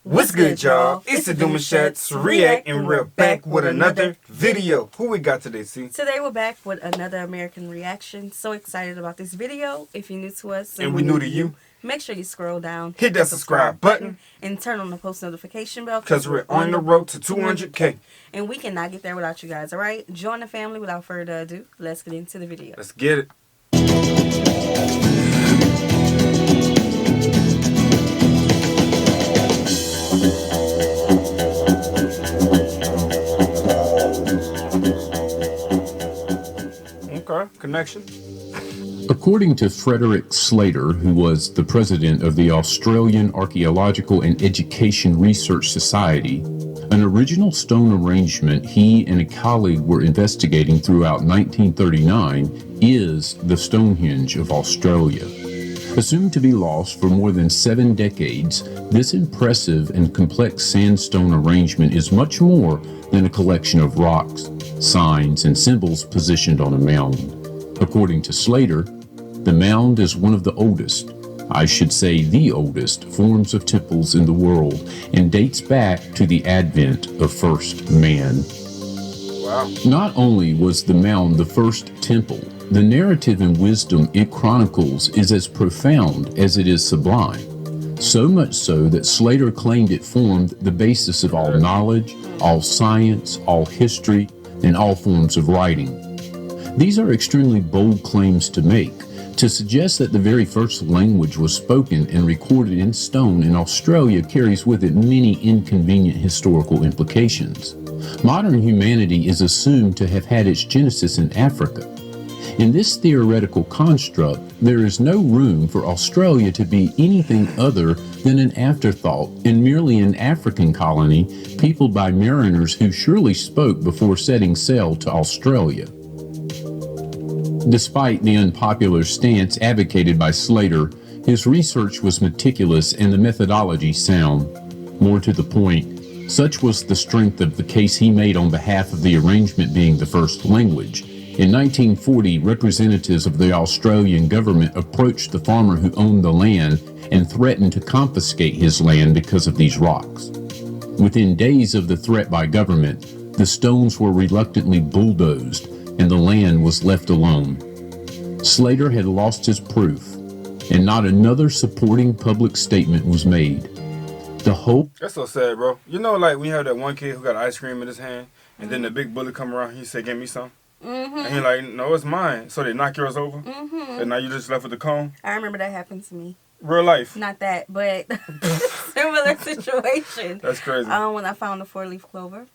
What's good, y'all? It's the Demouchets REACT, and we're back with another video. Who we got today, C? Today we're back with another American reaction. So excited about this video. If you're new to us and we're new to you, make sure you scroll down, hit that subscribe button, and turn on the post notification bell because we're on the road to 200K. And we cannot get there without you guys, alright? Join the family. Without further ado, let's get into the video. Let's get it. Okay, connection. According to Frederick Slater, who was the president of the Australian Archaeological and Education Research Society, an original stone arrangement he and a colleague were investigating throughout 1939 is the Stonehenge of Australia. Assumed to be lost for more than 7 decades, this impressive and complex sandstone arrangement is much more than a collection of rocks, signs, and symbols positioned on a mound. According to Slater, the mound is one of the oldest, I should say the oldest, forms of temples in the world and dates back to the advent of first man. Wow. Not only was the mound the first temple, the narrative and wisdom it chronicles is as profound as it is sublime. So much so that Slater claimed it formed the basis of all knowledge, all science, all history, and all forms of writing. These are extremely bold claims to make. To suggest that the very first language was spoken and recorded in stone in Australia carries with it many inconvenient historical implications. Modern humanity is assumed to have had its genesis in Africa. In this theoretical construct, there is no room for Australia to be anything other than an afterthought and merely an African colony peopled by mariners who surely spoke before setting sail to Australia. Despite the unpopular stance advocated by Slater, his research was meticulous and the methodology sound. More to the point, such was the strength of the case he made on behalf of the arrangement being the first language. In 1940, representatives of the Australian government approached the farmer who owned the land and threatened to confiscate his land because of these rocks. Within days of the threat by government, the stones were reluctantly bulldozed and the land was left alone. Slater had lost his proof, and not another supporting public statement was made. The hope... That's so sad, bro. You know, like, when you have that one kid who got ice cream in his hand, and then the big bully come around, he say, give me some. And he like, no, it's mine. So they knock yours over, and now you just left with the cone. I remember that happened to me. Real life. Not that, but similar situation. That's crazy. When I found the 4-leaf clover.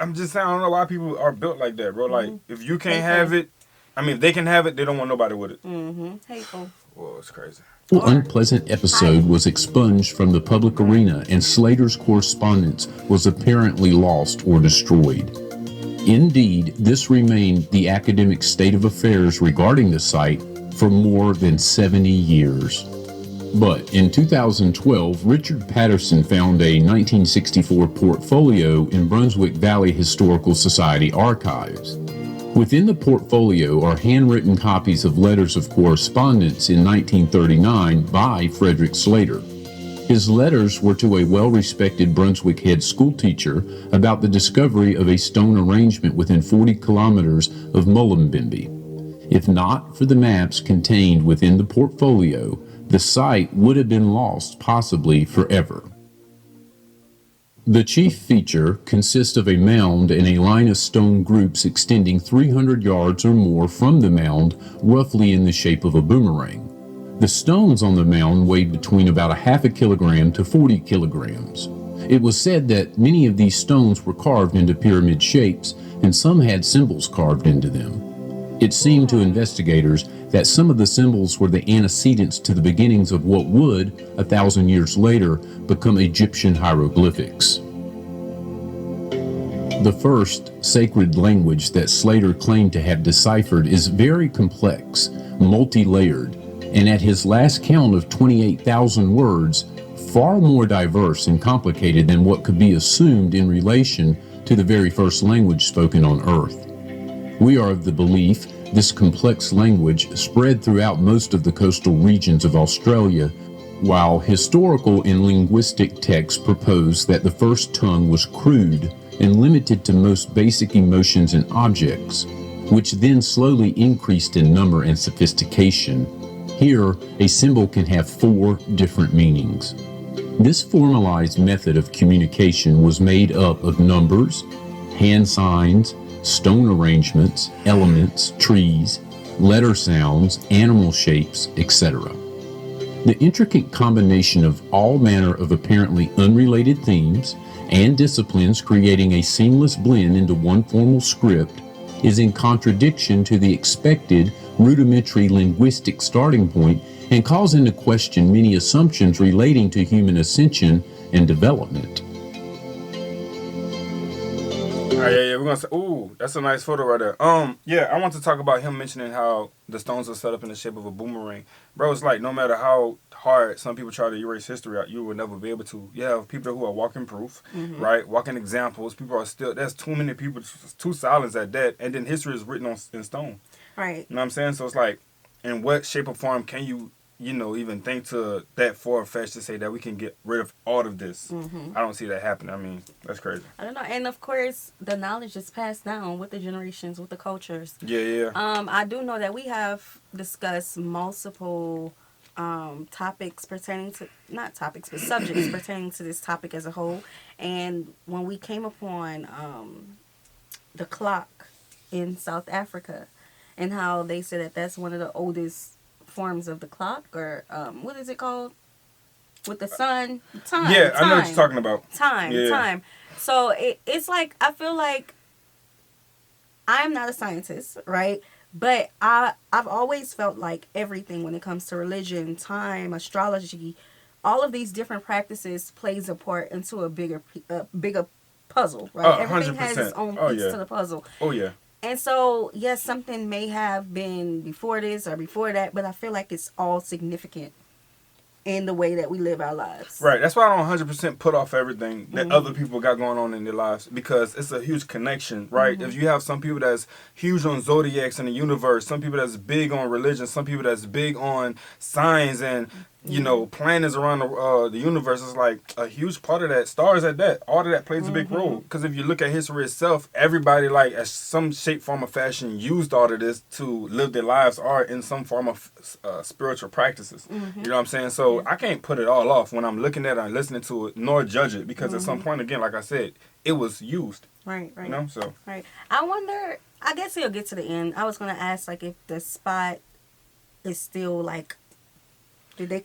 I'm just saying, I don't know why people are built like that, bro. Like, if you can't have it, I mean, if they can have it, they don't want nobody with it. Hateful. Whoa, it's crazy. An unpleasant episode was expunged from the public arena, and Slater's correspondence was apparently lost or destroyed. Indeed, this remained the academic state of affairs regarding the site for more than 70 years. But in 2012, Richard Patterson found a 1964 portfolio in Brunswick Valley Historical Society archives. Within the portfolio are handwritten copies of letters of correspondence in 1939 by Frederick Slater. His letters were to a well-respected Brunswick head schoolteacher about the discovery of a stone arrangement within 40 kilometers of Mullumbimby. If not for the maps contained within the portfolio, the site would have been lost, possibly forever. The chief feature consists of a mound and a line of stone groups extending 300 yards or more from the mound, roughly in the shape of a boomerang. The stones on the mound weighed between about a half a kilogram to 40 kilograms. It was said that many of these stones were carved into pyramid shapes, and some had symbols carved into them. It seemed to investigators that some of the symbols were the antecedents to the beginnings of what would, 1,000 years later, become Egyptian hieroglyphics. The first sacred language that Slater claimed to have deciphered is very complex, multi-layered, and at his last count of 28,000 words, far more diverse and complicated than what could be assumed in relation to the very first language spoken on Earth. We are of the belief this complex language spread throughout most of the coastal regions of Australia while historical and linguistic texts propose that the first tongue was crude and limited to most basic emotions and objects, which then slowly increased in number and sophistication, here a symbol can have 4 different meanings. This formalized method of communication was made up of numbers, hand signs, stone arrangements, elements, trees, letter sounds, animal shapes, etc. The intricate combination of all manner of apparently unrelated themes and disciplines creating a seamless blend into one formal script is in contradiction to the expected rudimentary linguistic starting point and calls into question many assumptions relating to human ascension and development. Yeah, we're gonna say, ooh, that's a nice photo right there. Yeah, I want to talk about him mentioning how the stones are set up in the shape of a boomerang. Bro, it's like no matter how hard some people try to erase history out, you will never be able to. You have people who are walking proof, right? Walking examples. People are still, there's too many people, too silent at that, and then history is written in stone. Right. You know what I'm saying? So it's like, in what shape or form can you, even think to that far-fetched to say that we can get rid of all of this? I don't see that happening. I mean, that's crazy. I don't know. And of course, the knowledge is passed down with the generations, with the cultures. Yeah. I do know that we have discussed multiple topics pertaining to, not topics, but subjects pertaining to this topic as a whole. And when we came upon the clock in South Africa and how they said that that's one of the oldest forms of the clock, or what is it called? With the sun? Time. Yeah, I know what you're talking about. Time. So it's like, I feel like I'm not a scientist, right? But I've always felt like everything when it comes to religion, time, astrology, all of these different practices plays a part into a bigger puzzle, right? Everything 100%. has its own piece to the puzzle. Oh, yeah. And so, yes, something may have been before this or before that, but I feel like it's all significant in the way that we live our lives. Right. That's why I don't 100% put off everything that other people got going on in their lives, because it's a huge connection, right? If you have some people that's huge on zodiacs and the universe, some people that's big on religion, some people that's big on signs and planets around the universe, is like a huge part of that. Stars at that. All of that plays a big role. Because if you look at history itself, everybody, like, as some shape, form, or fashion used all of this to live their lives or in some form of spiritual practices. You know what I'm saying? So I can't put it all off when I'm looking at it and listening to it, nor judge it, because at some point, again, like I said, it was used. Right. You know? So. Right. I wonder, I guess he'll get to the end. I was going to ask, like, if the spot is still, like, did they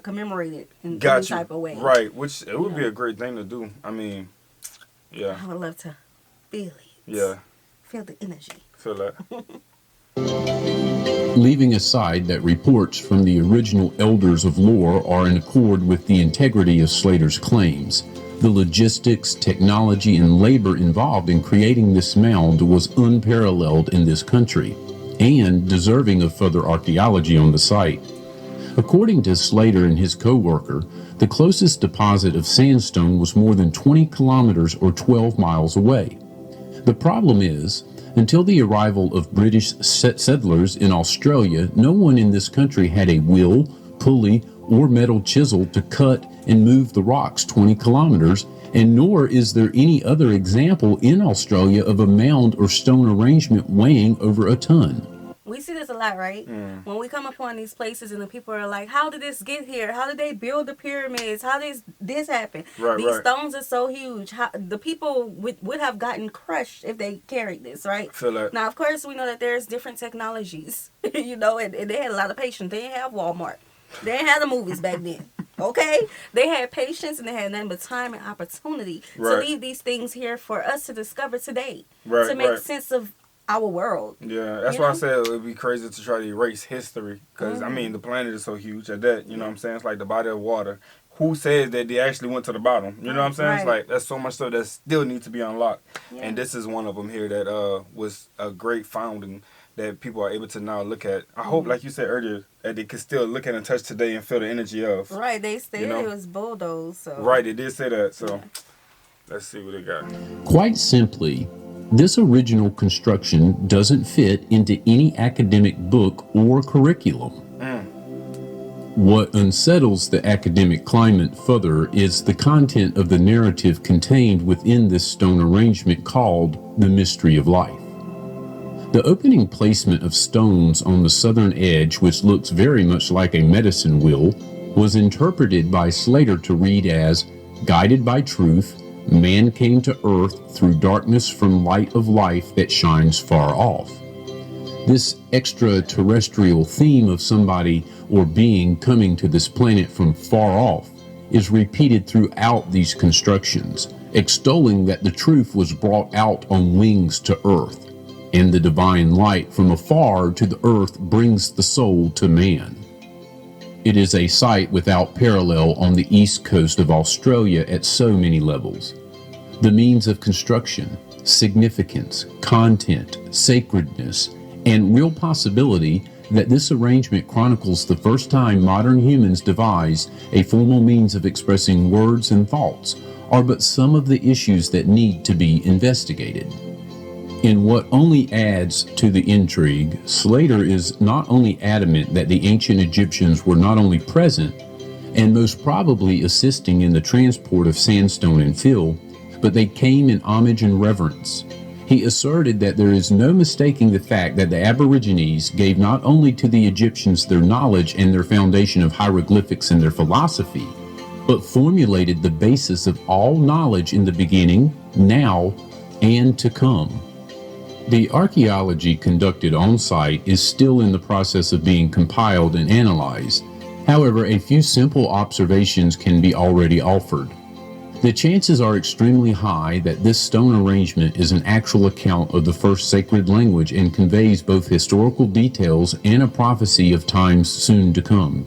commemorate it in any type of way? Right, which it would be a great thing to do. I mean, yeah. I would love to feel it. Yeah. Feel the energy. Feel that. Leaving aside that reports from the original elders of lore are in accord with the integrity of Slater's claims, the logistics, technology, and labor involved in creating this mound was unparalleled in this country, and deserving of further archaeology on the site. According to Slater and his co-worker, the closest deposit of sandstone was more than 20 kilometers or 12 miles away. The problem is, until the arrival of British settlers in Australia, no one in this country had a wheel, pulley, or metal chisel to cut and move the rocks 20 kilometers, and nor is there any other example in Australia of a mound or stone arrangement weighing over a ton. We see this a lot, right? When we come upon these places and the people are like, how did this get here? How did they build the pyramids? How did this happen? These stones are so huge. The people would have gotten crushed if they carried this, right? Feel that. Now, of course, we know that there's different technologies, and they had a lot of patience. They didn't have Walmart. They didn't have the movies back then. Okay? They had patience and they had nothing but time and opportunity to leave these things here for us to discover today. To make sense of our world. Yeah, that's why I said it would be crazy to try to erase history. Because, I mean, the planet is so huge at that. You know what I'm saying? It's like the body of water. Who says that they actually went to the bottom? You know what I'm saying? It's like, that's so much stuff that still needs to be unlocked. And this is one of them here that was a great founding that people are able to now look at. I hope, like you said earlier, that they could still look at and touch today and feel the energy of. Right, they said it was bulldozed. So. Right, they did say that. So, let's see what they got. Quite simply, this original construction doesn't fit into any academic book or curriculum. What unsettles the academic climate further is the content of the narrative contained within this stone arrangement called the mystery of life. The opening placement of stones on the southern edge, which looks very much like a medicine wheel, was interpreted by Slater to read as, "Guided by truth, man came to earth through darkness from light of life that shines far off." This extraterrestrial theme of somebody or being coming to this planet from far off is repeated throughout these constructions, extolling that the truth was brought out on wings to earth, and the divine light from afar to the earth brings the soul to man. It is a sight without parallel on the east coast of Australia at so many levels. The means of construction, significance, content, sacredness, and real possibility that this arrangement chronicles the first time modern humans devised a formal means of expressing words and thoughts are but some of the issues that need to be investigated. In what only adds to the intrigue, Slater is not only adamant that the ancient Egyptians were not only present and most probably assisting in the transport of sandstone and fill, but they came in homage and reverence. He asserted that there is no mistaking the fact that the Aborigines gave not only to the Egyptians their knowledge and their foundation of hieroglyphics and their philosophy, but formulated the basis of all knowledge in the beginning, now, and to come. The archaeology conducted on site is still in the process of being compiled and analyzed. However, a few simple observations can be already offered. The chances are extremely high that this stone arrangement is an actual account of the first sacred language and conveys both historical details and a prophecy of times soon to come.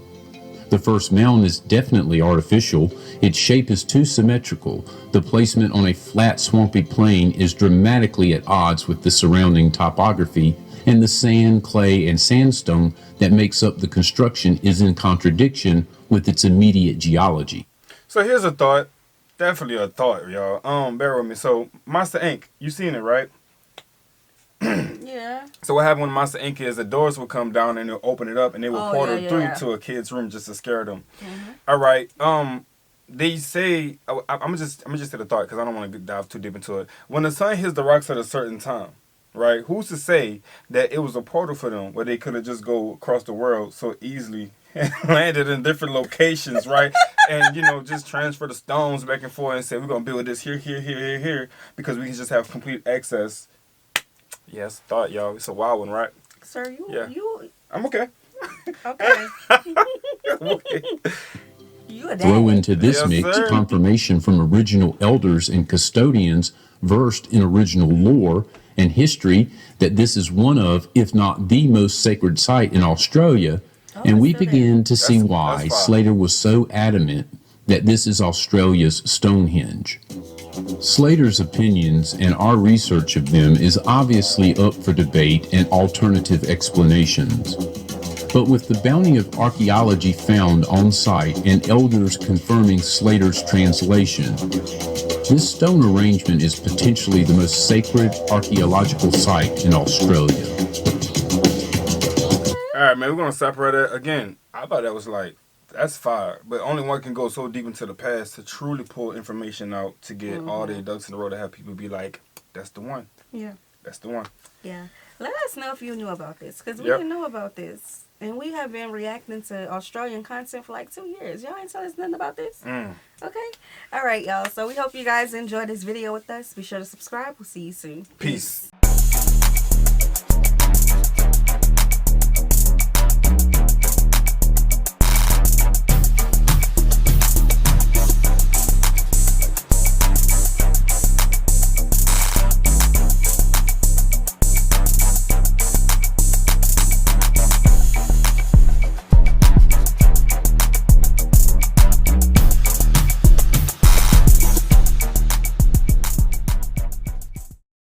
The first mound is definitely artificial. Its shape is too symmetrical. The placement on a flat, swampy plain is dramatically at odds with the surrounding topography, and the sand, clay, and sandstone that makes up the construction is in contradiction with its immediate geology. So here's a thought. Definitely a thought, y'all. Bear with me. So, Monster Inc., you seen it, right? Yeah. So what happened when Monster Inc. is the doors will come down and they'll open it up and they will portal through to a kid's room just to scare them. Mm-hmm. All right. They say I'm just say the thought because I don't want to dive too deep into it. When the sun hits the rocks at a certain time, right? Who's to say that it was a portal for them where they could have just go across the world so easily and landed in different locations, right? And, just transfer the stones back and forth and say, we're going to build this here, because we can just have complete access. Yes, thought, y'all. It's a wild one, right? Sir, I'm okay. Okay. Okay. You a dad. Throw into this Yes, mix sir. confirmation from original elders and custodians versed in original lore and history that this is one of, if not the most sacred site in Australia. And we begin to see why Slater was so adamant that this is Australia's Stonehenge. Slater's opinions and our research of them is obviously up for debate and alternative explanations. But with the bounty of archaeology found on site and elders confirming Slater's translation, this stone arrangement is potentially the most sacred archaeological site in Australia. All right, man, we're going to separate it. Again, I thought that was that's fire. But only one can go so deep into the past to truly pull information out to get all the ducks in a row to have people be like, that's the one. Yeah. That's the one. Yeah. Let us know if you knew about this, because we didn't know about this. And we have been reacting to Australian content for 2 years. Y'all ain't tell us nothing about this? Okay. All right, y'all. So we hope you guys enjoyed this video with us. Be sure to subscribe. We'll see you soon. Peace.